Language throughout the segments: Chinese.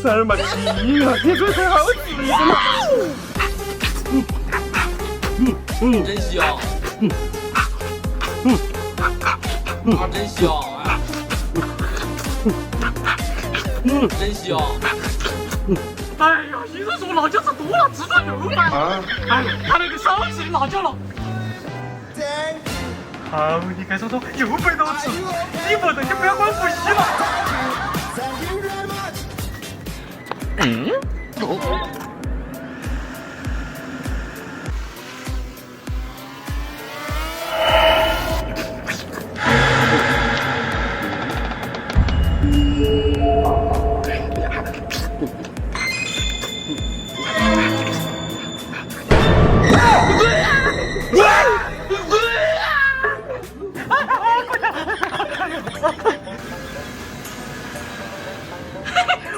三儿嘛亲啊，你这才好吃呢。真香。真香啊！真香。哎呀，一个说辣椒吃多了，吃了又烦。哎，他那个少吃的辣椒了。好，你看说又被都吃，你不能就不要管不洗了。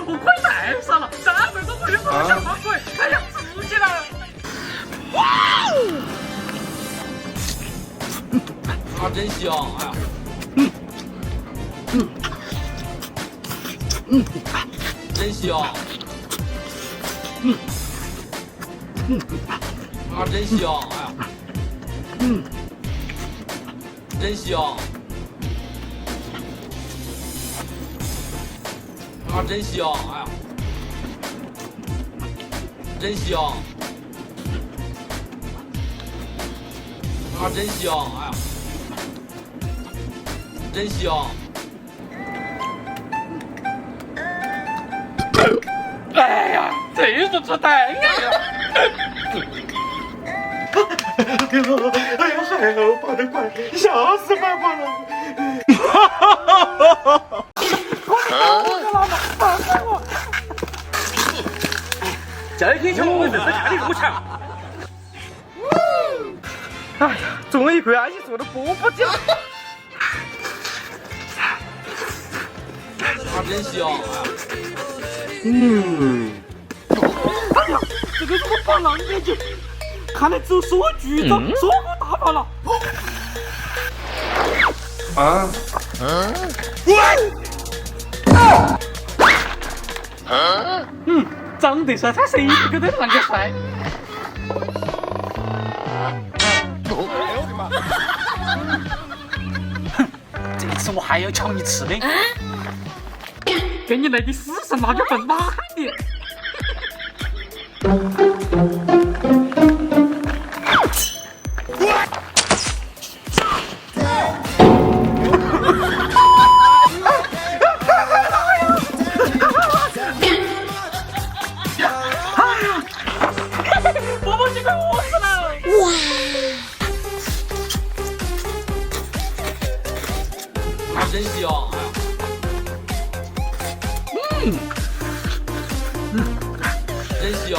我快带上了，300多块钱不能小马鬼，哎呀，吃起来了！真香！哎呀，真香！真香！哎呀，真香！真香！哎呀，真香！真香！哎呀，真香！哎呀，这是吃蛋呀！哎呀，还好跑得快，吓死爸爸了！这天气我们正在家里撸墙。哎呀，终于可以安心做的钵钵鸡了。真香！哎呀，这个怎么放那边去？看来只有说句子，说不大罢了。长得帅，他谁一个都那个帅。这次我还要瞧你吃的。给你来点死神辣椒粉，慢点。波波鸡快饿死了！哇！真香！真香！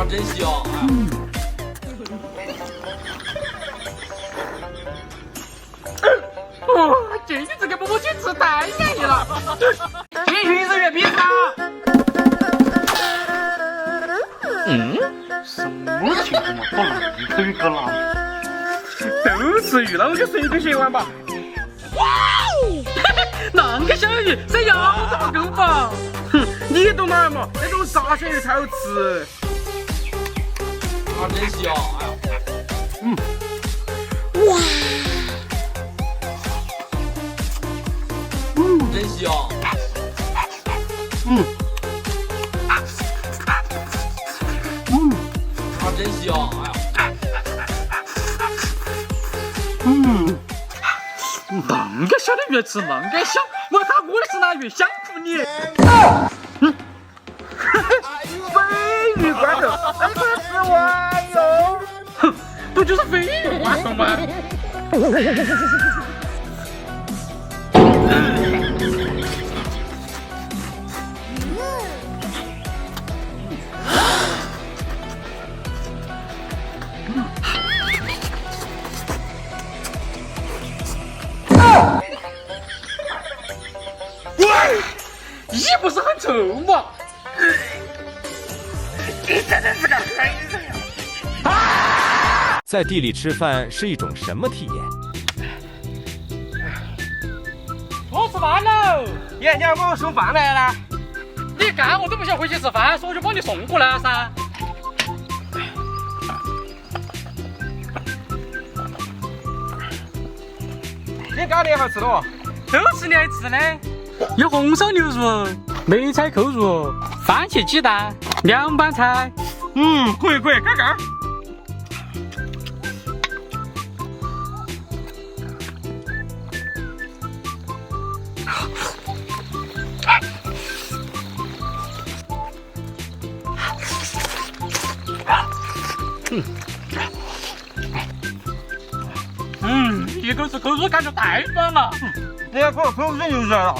真香！这次给波波鸡吃太安逸了。继续是原披萨。什么情况嘛？都一个了。都吃鱼了，我就随便选完吧。那个小鱼这样子不够吧？哼，你懂哪儿嘛？那种沙小鱼才好吃。真香！哎呀，真香！真香！哎呀，那个小的越吃那个香，我看我的是哪越香乎你。鲱鱼罐头，快吃完哟！哼，不就是鲱鱼罐头吗？你不是很臭吗？你真的是个黑人！在地里吃饭是一种什么体验？饭喽！爷，你要给我送饭来了。你干我都不想回去吃饭，所以我就帮你送过来了噻。你搞的也好吃的哦。都是你爱吃的，有红烧牛肉、梅菜扣肉、番茄鸡蛋、凉拌菜。可以，干干。一口吃口水感觉太爽了。你要给我口水流出来了。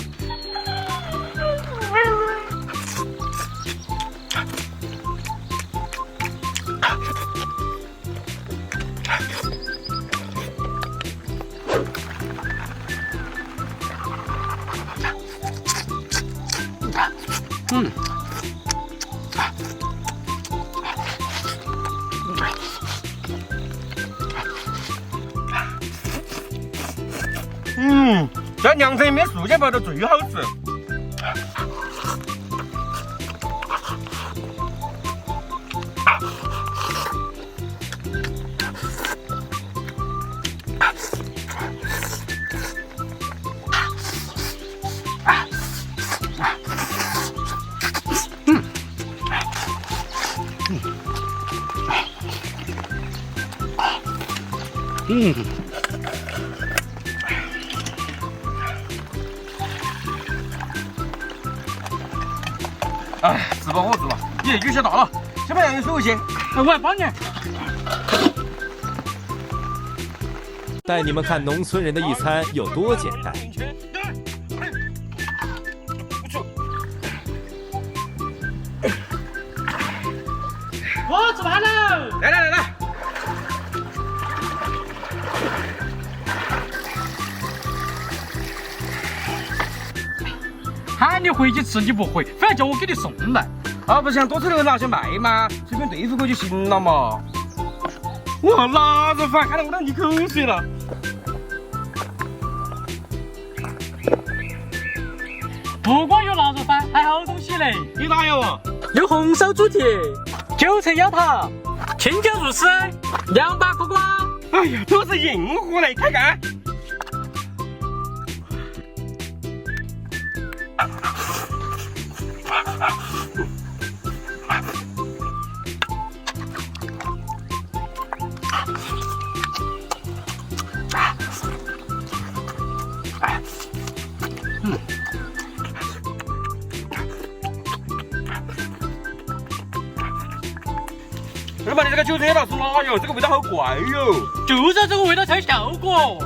在凉城里面素煎包的最好吃。吃饱我吃吧。耶，雨下大了，先把羊肉收回去。我来帮你。带你们看农村人的一餐有多简单。我吃饭喽！来。喊你回去吃你不回，反而叫我给你送来。不是想多吃点拿去卖吗？随便对付过就行了嘛。哇，腊肉饭看得我都流口水了。不光有腊肉饭，还好东西嘞。你哪有啊？有红烧猪蹄、韭菜腰桃、青椒肉丝、凉拌苦瓜。哎呀，都是硬货嘞，开干。老板，你这个韭菜刀是哪样？这个味道好怪哟！就是这个味道才有效果。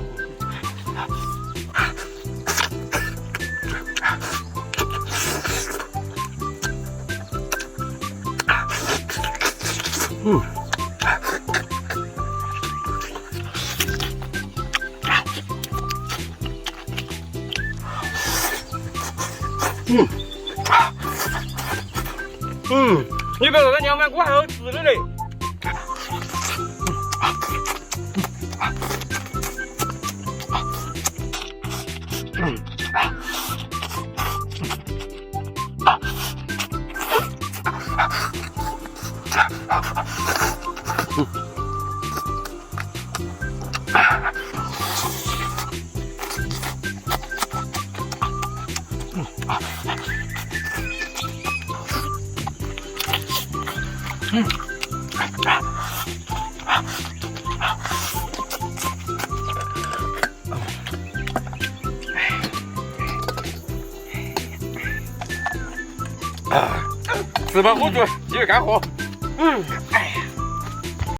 你别说这凉拌锅还好吃的嘞。吃饱喝足，继续干活。